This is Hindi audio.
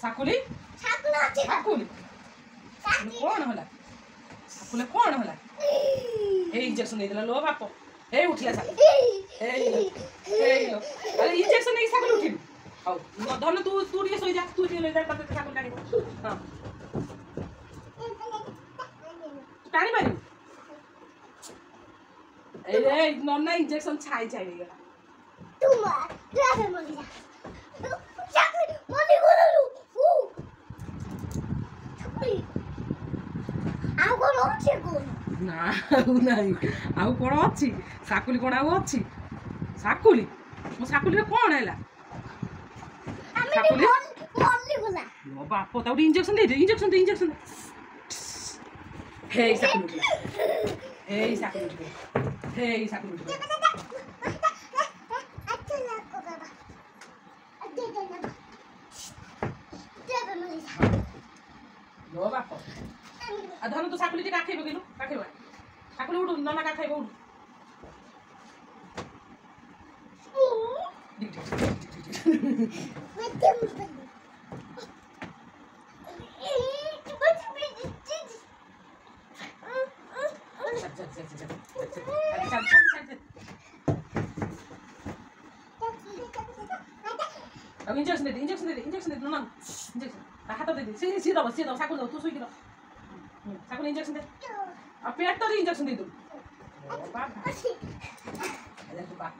साकुली साकुली कौन होला साकुले कौन होला ए इंजेक्शन दे देला लो बाप ए उठिला सा ए लो अरे इंजेक्शन नहीं साकुल उठिल हाउ धन तू तू टिके सोई जा तू टिके ले जा तते साकुल कानी हां टाणी मारी ए नन्ना इंजेक्शन छाई छाई गला तू मार ड्राइवर मर जा साकुल मनी बोलू आउ कोन अछि कोन ना नहीं आउ कोन अछि साकुली कोन आउ अछि साकुली मो साकुली रे कोन हैला साकुली मरली बोला लो बाप त इंजेक्शन दे इंजेक्शन हे साकुली अच्छा लागो बाबा दे लो बाप धन तो साकुली का खाइबो गेलु का खाइबो साकुली उडु नना का खाइबो उडु अब इंजेक्शन दे ना इंजेक्शन हाथ दे सीधा साकुल तू सुई गिरो साकुल इंजेक्शन दे अब पेट तो इंजेक्शन दे दो बाप अरे तू बाप